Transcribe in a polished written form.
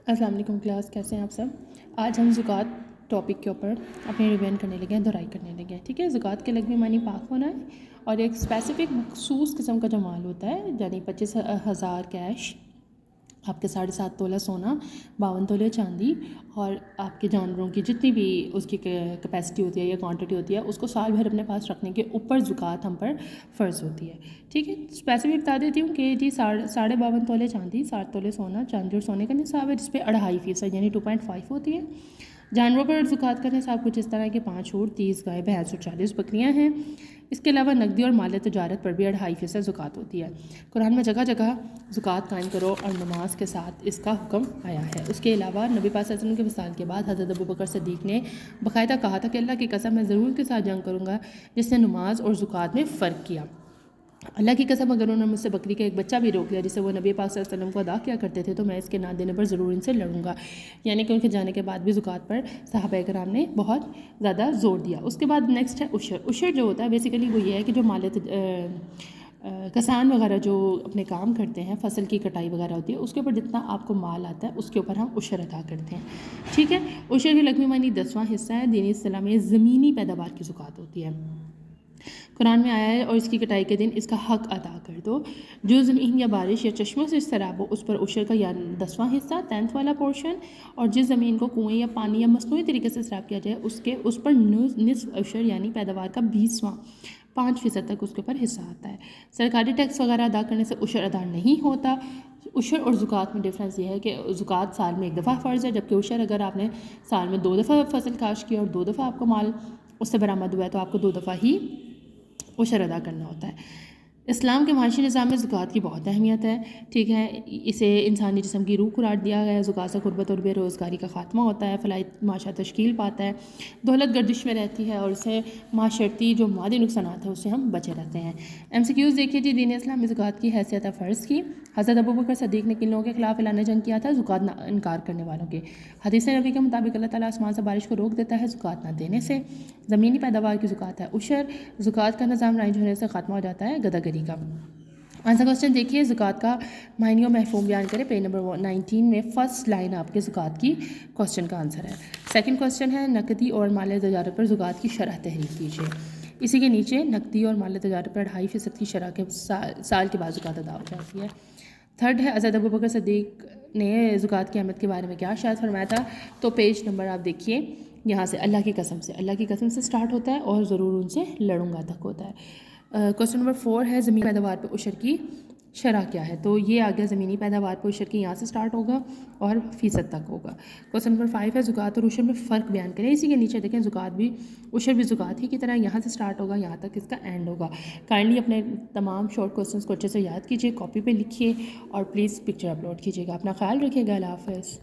السلام علیکم کلاس، کیسے ہیں آپ سب؟ آج ہم زکوٰۃ ٹاپک کے اوپر اپنے ریویژن کرنے لگے ہیں، دہرائی کرنے لگے ہیں. ٹھیک ہے، زکوٰۃ کے لغوی معنی پاک ہونا ہے اور ایک اسپیسیفک مخصوص قسم کا جو مال ہوتا ہے، یعنی 25,000 کیش، آپ کے 7.5 تولہ سونا، 52 تولے چاندی اور آپ کے جانوروں کی جتنی بھی اس کی کیپیسٹی ہوتی ہے یا کوانٹٹی ہوتی ہے، اس کو سال بھر اپنے پاس رکھنے کے اوپر زکوٰۃ ہم پر فرض ہوتی ہے. ٹھیک ہے، اسپیسیفک بتا دیتی ہوں کہ جی 52.5 تولے چاندی، 60 تولے سونا، چاندی اور سونے کا نصاب ہے جس پہ 2.5% یعنی 2.5 ہوتی ہے. جانوروں پر زکوٰۃ کا نصاب کچھ اس طرح کے 5 اونٹ، 30 گائے، بھینس اور 40 بکریاں ہیں. اس کے علاوہ نقدی اور مال تجارت پر بھی 2.5% زکوٰۃ ہوتی ہے. قرآن میں جگہ جگہ زکوٰۃ قائم کرو اور نماز کے ساتھ اس کا حکم آیا ہے. اس کے علاوہ نبی پاک صلی اللہ علیہ وسلم کے وصال کے بعد حضرت ابوبکر صدیق نے باقاعدہ کہا تھا کہ اللہ کی قسم میں ضرور کے ساتھ جنگ کروں گا جس نے نماز اور زکوٰۃ میں فرق کیا. اللہ کی قسم اگر انہوں نے مجھ سے بکری کا ایک بچہ بھی روک لیا جسے وہ نبی پاک صلی اللہ علیہ وسلم کو ادا کیا کرتے تھے تو میں اس کے نہ دینے پر ضرور ان سے لڑوں گا. یعنی کہ ان کے جانے کے بعد بھی زکوٰۃ پر صحابہ کرام نے بہت زیادہ زور دیا. اس کے بعد نیکسٹ ہے عشر. عشر جو ہوتا ہے بیسیکلی وہ یہ ہے کہ جو کسان وغیرہ جو اپنے کام کرتے ہیں، فصل کی کٹائی وغیرہ ہوتی ہے، اس کے اوپر جتنا آپ کو مال آتا ہے اس کے اوپر ہم عشر ادا کرتے ہیں. ٹھیک ہے، عشر کی لغوی معنی 10واں حصہ ہے. دینی اصطلاح میں زمینی پیداوار کی زکوٰۃ ہوتی ہے. قرآن میں آیا ہے اور اس کی کٹائی کے دن اس کا حق ادا کر دو. جو زمین یا بارش یا چشموں سے سیراب ہو اس پر عشر کا یعنی 10واں حصہ، 10th والا پورشن. اور جس زمین کو کنویں یا پانی یا مصنوعی طریقے سے سیراب کیا جائے اس پر نصف عشر یعنی پیداوار کا 20واں 5% تک اس کے اوپر حصہ آتا ہے. سرکاری ٹیکس وغیرہ ادا کرنے سے عشر ادا نہیں ہوتا. عشر اور زکوٰۃ میں ڈفرینس یہ ہے کہ زکوٰۃ سال میں 1 دفعہ فرض ہے، جبکہ عشر اگر آپ نے سال میں 2 دفعہ فصل کاشت کی اور 2 دفعہ آپ کو مال اس سے برآمد ہوا ہے تو آپ کو 2 دفعہ ہی عشر ادا کرنا ہوتا ہے. اسلام کے معاشی نظام میں زکوٰۃ کی بہت اہمیت ہے. ٹھیک ہے، اسے انسانی جسم کی روح قرار دیا گیا ہے. زکوٰۃ سے غربت اور بے روزگاری کا خاتمہ ہوتا ہے، فلاحی معاشرہ تشکیل پاتا ہے، دولت گردش میں رہتی ہے اور اسے معاشرتی جو مادی نقصانات ہیں اس سے ہم بچے رہتے ہیں. MCQs دیکھیے جی. دین اسلام میں زکوٰۃ کی حیثیت فرض کی. حضرت ابوبکر صدیق نے کن لوگوں کے خلاف اعلان جنگ کیا تھا؟ زکوٰۃ انکار کرنے والوں کے. حدیث نبی کے مطابق اللہ تعالیٰ آسمان سے بارش کو روک دیتا ہے زکوٰۃ نہ دینے سے. زمینی پیداوار کی زکوٰۃ ہے عشر. زکوٰۃ کا نظام رائج ہونے سے ختم ہو جاتا ہے گدہ گری کا. آنسر کوسچن دیکھیے. زکوٰۃ کا معنی و مفہوم بیان کریں. پیج نمبر 19 میں فرسٹ لائن آپ کے زکوٰۃ کی کوسچن کا آنسر ہے. سیکنڈ کوسچن ہے نقدی اور مال تجارت پر زکوٰۃ کی شرح تحریر کیجیے. اسی کے نیچے نقدی اور مال تجارت پر 2.5% کی شرح کے سال کے بعد زکوٰۃ ادا ہو جاتی ہے. تھرڈ ہے حضرت ابوبکر صدیق نے زکوٰۃ کی اہمیت کے بارے میں کیا ارشاد فرمایا تھا؟ تو پیج نمبر آپ دیکھیے یہاں سے اللہ کی قسم سے سٹارٹ ہوتا ہے اور ضرور ان سے لڑوں گا تک ہوتا ہے. کوسچن نمبر 4 ہے زمینی پیداوار پہ عشر کی شرح کیا ہے؟ تو یہ آ گیا زمینی پیداوار پہ عشر کی یہاں سے سٹارٹ ہوگا اور فیصد تک ہوگا. کوسچن نمبر 5 ہے زکوٰۃ اور عشر میں فرق بیان کریں. اسی کے نیچے دیکھیں زکوٰۃ بھی عشر بھی زکوٰۃ ہی کی طرح یہاں سے سٹارٹ ہوگا یہاں تک اس کا اینڈ ہوگا. کائنڈلی اپنے تمام شارٹ کوسچنس کو اچھے سے یاد کیجیے، کاپی پہ لکھیے اور پلیز پکچر اپلوڈ کیجیے گا. اپنا خیال رکھیے گا. اللہ حافظ.